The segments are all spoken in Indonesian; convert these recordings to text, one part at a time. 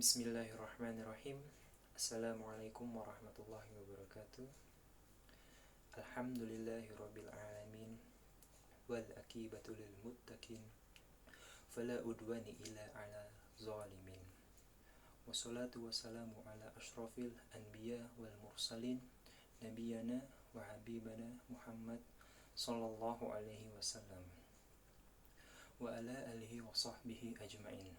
Bismillahirrahmanirrahim. Assalamualaikum warahmatullahi wabarakatuh. Alhamdulillahirabbil alamin wal akibatu lil muttaqin fala udwani illa ala zalimin. Wassalatu wassalamu ala asyrafil anbiya wal mursalin nabiyana wa habibana Muhammad sallallahu alaihi wasallam wa ala alihi wa sahbihi ajma'in.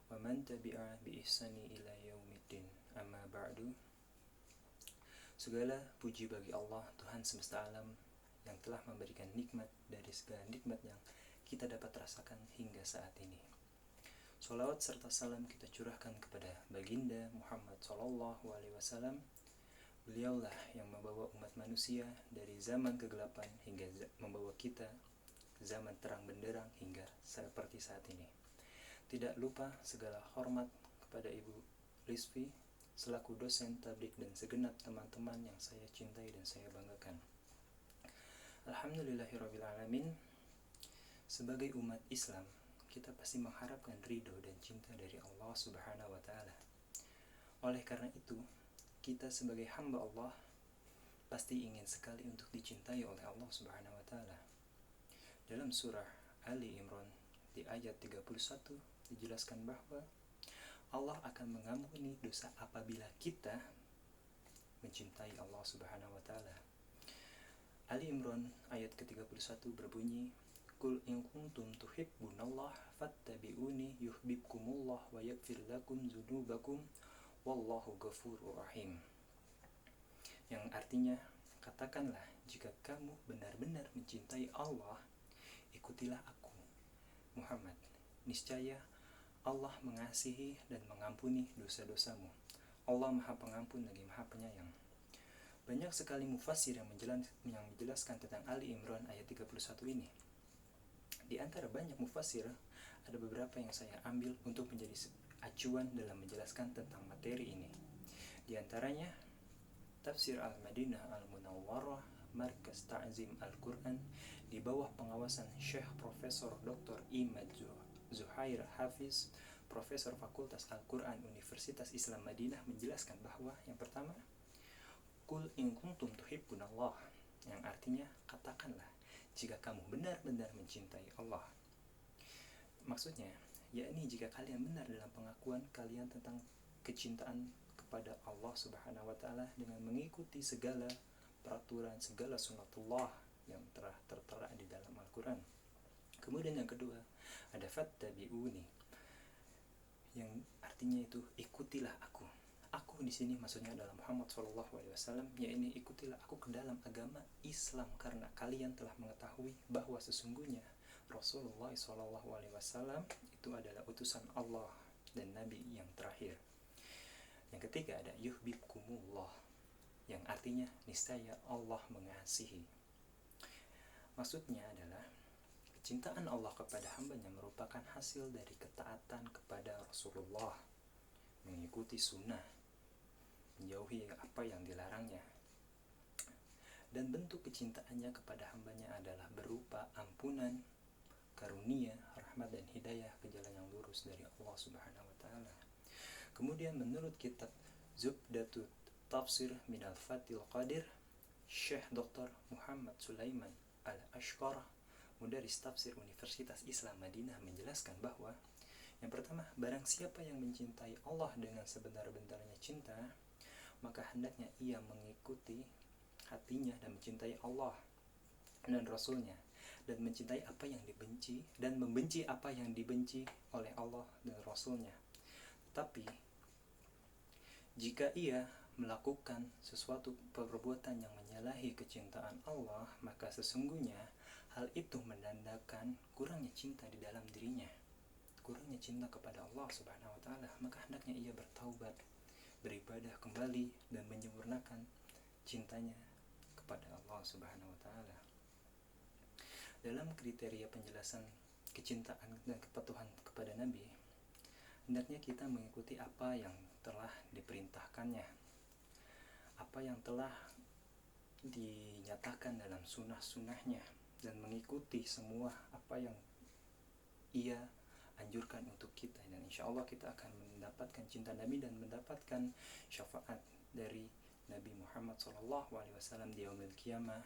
Wa man tabi'a bi ihsani ila yaumiddin. Amma ba'du. Segala puji bagi Allah, Tuhan semesta alam, yang telah memberikan nikmat dari segala nikmat yang kita dapat rasakan hingga saat ini. Salawat serta salam kita curahkan kepada baginda Muhammad sallallahu alaihi wasallam. Beliaulah yang membawa umat manusia dari zaman kegelapan hingga membawa kita zaman terang benderang hingga seperti saat ini. Tidak lupa segala hormat kepada Ibu Rizvi selaku dosen tablik dan segenap teman-teman yang saya cintai dan saya banggakan. Alhamdulillahirabbil alamin. Sebagai umat Islam, kita pasti mengharapkan ridho dan cinta dari Allah Subhanahu wa taala. Oleh karena itu, kita sebagai hamba Allah pasti ingin sekali untuk dicintai oleh Allah Subhanahu wa taala. Dalam surah Ali Imran di ayat 31 dijelaskan bahwa Allah akan mengampuni dosa apabila kita mencintai Allah Subhanahu wa taala. Ali Imran ayat ke-31 berbunyi, Qul in kuntum tuhibbunallah fattabi'uni yuhibbukumullah wa yaghfir lakum dzunubakum wallahu ghafurur rahim. Yang artinya, katakanlah jika kamu benar-benar mencintai Allah, ikutilah aku Muhammad. Niscaya Allah mengasihi dan mengampuni dosa-dosamu. Allah Maha Pengampun lagi Maha Penyayang. Banyak sekali mufassir yang menjelaskan tentang Ali Imran ayat 31 ini. Di antara banyak mufassir, ada beberapa yang saya ambil untuk menjadi acuan dalam menjelaskan tentang materi ini. Di antaranya, Tafsir Al-Madinah Al-Munawwarah Markas Ta'zim Al-Quran di bawah pengawasan Syekh Profesor Dr. Imad Zuhair Hafiz, Profesor Fakultas Al-Quran Universitas Islam Madinah, menjelaskan bahwa yang pertama, Qul in kuntum tuhibbunallah, yang artinya katakanlah jika kamu benar-benar mencintai Allah. Maksudnya, yakni jika kalian benar dalam pengakuan kalian tentang kecintaan kepada Allah Subhanahu wa taala dengan mengikuti segala peraturan, segala sunatullah yang telah tertera di dalam Al-Quran. Kemudian yang kedua, ada fattabi'uni, yang artinya itu ikutilah aku. Aku di sini maksudnya adalah Muhammad SAW, yakni ikutilah aku ke dalam agama Islam karena kalian telah mengetahui bahwa sesungguhnya Rasulullah SAW itu adalah utusan Allah dan Nabi yang terakhir. Yang ketiga ada yuhibbukumullah, yang artinya niscaya Allah mengasihi. Maksudnya adalah kecintaan Allah kepada hambanya merupakan hasil dari ketaatan kepada Rasulullah, mengikuti sunnah, menjauhi apa yang dilarangnya. Dan bentuk kecintaannya kepada hambanya adalah berupa ampunan, karunia, rahmat dan hidayah ke jalan yang lurus dari Allah Subhanahu wa taala. Kemudian menurut kitab Zubdatut Tafsir Minal Fathil Qadir, Syekh Dr. Muhammad Sulaiman Al-Ashqar, Mudaris Tafsir Universitas Islam Madinah, menjelaskan bahwa yang pertama, barang siapa yang mencintai Allah dengan sebenar-benarnya cinta, maka hendaknya ia mengikuti hatinya dan mencintai Allah dan Rasulnya, dan mencintai apa yang dibenci dan membenci apa yang dibenci oleh Allah dan Rasulnya. Tapi jika ia melakukan sesuatu perbuatan yang menyalahi kecintaan Allah, maka sesungguhnya hal itu menandakan kurangnya cinta di dalam dirinya, kurangnya cinta kepada Allah Subhanahu wa taala. Maka hendaknya ia bertaubat, beribadah kembali dan menyempurnakan cintanya kepada Allah Subhanahu wa taala. Dalam kriteria penjelasan kecintaan dan kepatuhan kepada Nabi, hendaknya kita mengikuti apa yang telah diperintahkannya, apa yang telah dinyatakan dalam sunnah-sunnahnya, dan mengikuti semua apa yang ia anjurkan untuk kita, dan insya Allah kita akan mendapatkan cinta Nabi dan mendapatkan syafaat dari Nabi Muhammad SAW di yaumil qiyamah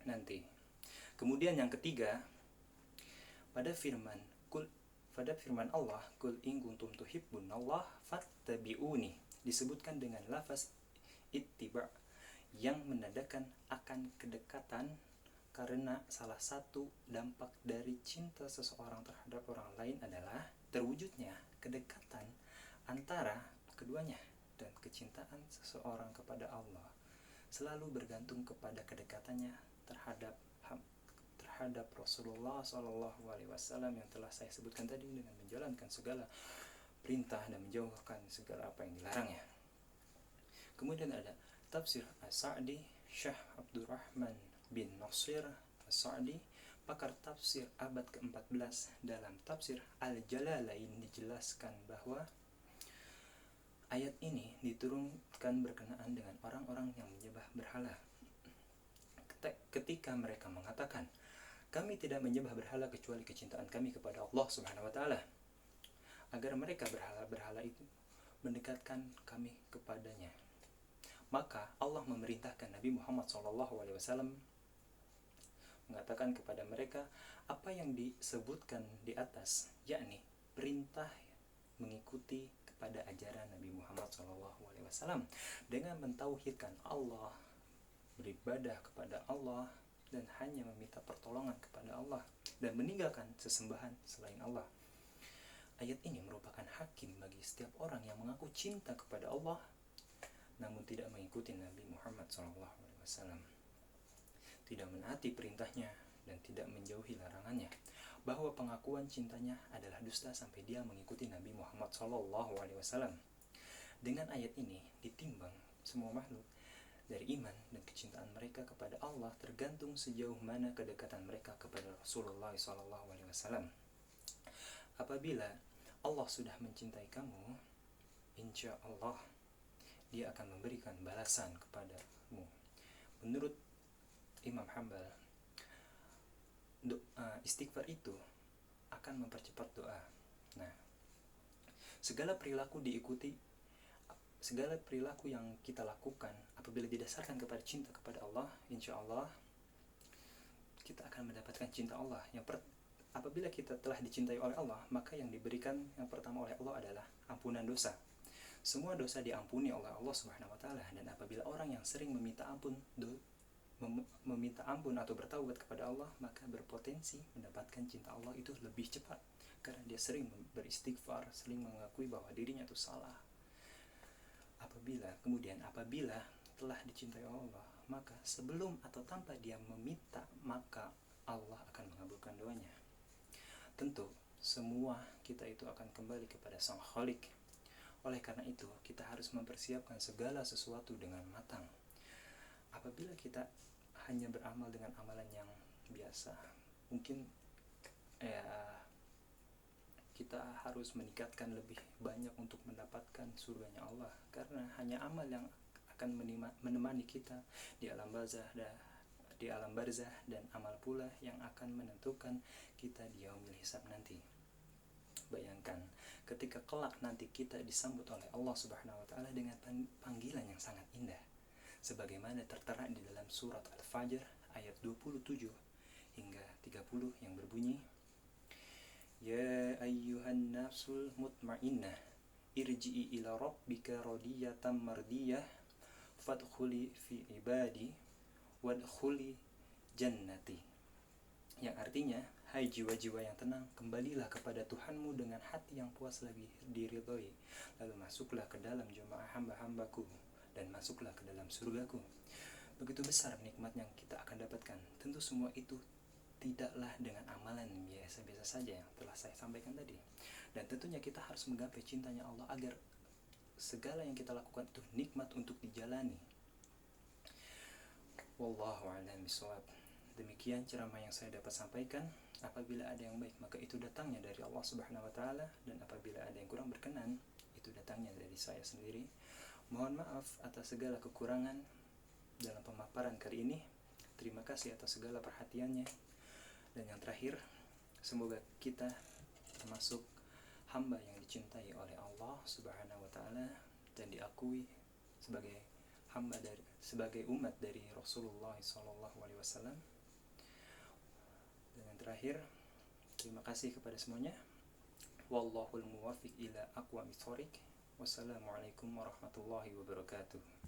nanti. Kemudian yang ketiga, pada firman Allah, kul in kuntum tuhibbunallah fattabi'uni, disebutkan dengan lafaz ittiba' yang menandakan akan kedekatan, karena salah satu dampak dari cinta seseorang terhadap orang lain adalah terwujudnya kedekatan antara keduanya, dan kecintaan seseorang kepada Allah selalu bergantung kepada kedekatannya terhadap Rasulullah SAW yang telah saya sebutkan tadi, dengan menjalankan segala perintah dan menjauhkan segala apa yang dilarangnya. Kemudian ada tafsir As-Sa'di, Syekh Abdurrahman bin Nasir As-Sa'di, pakar tafsir abad ke-14, dalam tafsir Al-Jalalain dijelaskan bahwa ayat ini diturunkan berkenaan dengan orang-orang yang menyembah berhala. Ketika mereka mengatakan, kami tidak menyembah berhala kecuali kecintaan kami kepada Allah Subhanahu wa taala, agar mereka berhala itu mendekatkan kami kepadanya. Maka Allah memerintahkan Nabi Muhammad SAW mengatakan kepada mereka apa yang disebutkan di atas, yakni perintah mengikuti kepada ajaran Nabi Muhammad SAW dengan mentauhidkan Allah, beribadah kepada Allah, dan hanya meminta pertolongan kepada Allah, dan meninggalkan sesembahan selain Allah. Ayat ini merupakan hakim bagi setiap orang yang mengaku cinta kepada Allah namun tidak mengikuti Nabi Muhammad SAW, tidak menaati perintahnya dan tidak menjauhi larangannya, bahwa pengakuan cintanya adalah dusta sampai dia mengikuti Nabi Muhammad SAW. Dengan ayat ini ditimbang semua makhluk dari iman dan kecintaan mereka kepada Allah tergantung sejauh mana kedekatan mereka kepada Rasulullah SAW. Apabila Allah sudah mencintai kamu, insya Allah Dia akan memberikan balasan kepadamu. Menurut Imam Hanbal, istighfar itu akan mempercepat doa. Nah, segala perilaku yang kita lakukan apabila didasarkan kepada cinta kepada Allah, insya Allah kita akan mendapatkan cinta Allah. Apabila kita telah dicintai oleh Allah, maka yang diberikan yang pertama oleh Allah adalah ampunan dosa. Semua dosa diampuni oleh Allah Subhanahu wa taala, dan apabila orang yang sering meminta ampun atau bertaubat kepada Allah, maka berpotensi mendapatkan cinta Allah itu lebih cepat, karena dia sering beristighfar, sering mengakui bahwa dirinya itu salah. Apabila telah dicintai Allah, maka sebelum atau tanpa dia meminta, maka Allah akan mengabulkan doanya. Tentu semua kita itu akan kembali kepada Sang Khalik. Oleh karena itu, kita harus mempersiapkan segala sesuatu dengan matang. Apabila kita hanya beramal dengan amalan yang biasa, mungkin kita harus meningkatkan lebih banyak untuk mendapatkan surganya Allah, karena hanya amal yang akan menemani kita di alam barzah, dan amal pula yang akan menentukan kita di yaumil hisab nanti. Bayangkan ketika kelak nanti kita disambut oleh Allah Subhanahu wa taala dengan panggilan yang sangat indah, sebagaimana tertera di dalam surat Al-Fajr ayat 27 hingga 30 yang berbunyi, Ya ayyuhan nafsul mutmainnah irji'i ila rabbika radiyatan mardiyah fadkhuli fi ibadi wadkhuli jannati, yang artinya, hai jiwa-jiwa yang tenang, kembalilah kepada Tuhanmu dengan hati yang puas lagi diridhoi, lalu masuklah ke dalam jemaah hamba-hambaku dan masuklah ke dalam surgaku. Begitu besar nikmat yang kita akan dapatkan. Tentu semua itu tidaklah dengan amalan biasa-biasa saja yang telah saya sampaikan tadi. Dan tentunya kita harus menggapai cintanya Allah agar segala yang kita lakukan itu nikmat untuk dijalani. Wallahu a'lam bishawab. Demikian ceramah yang saya dapat sampaikan. Apabila ada yang baik, maka itu datangnya dari Allah Subhanahu wa taala, dan apabila ada yang kurang berkenan, itu datangnya dari saya sendiri. Mohon maaf atas segala kekurangan dalam pemaparan kali ini. Terima kasih atas segala perhatiannya. Dan yang terakhir, semoga kita termasuk hamba yang dicintai oleh Allah Subhanahu wa taala dan diakui sebagai sebagai umat dari Rasulullah SAW. Dan yang terakhir, terima kasih kepada semuanya. Wallahul muwaffiq ila aqwamit thoriq. Wassalamualaikum warahmatullahi wabarakatuh.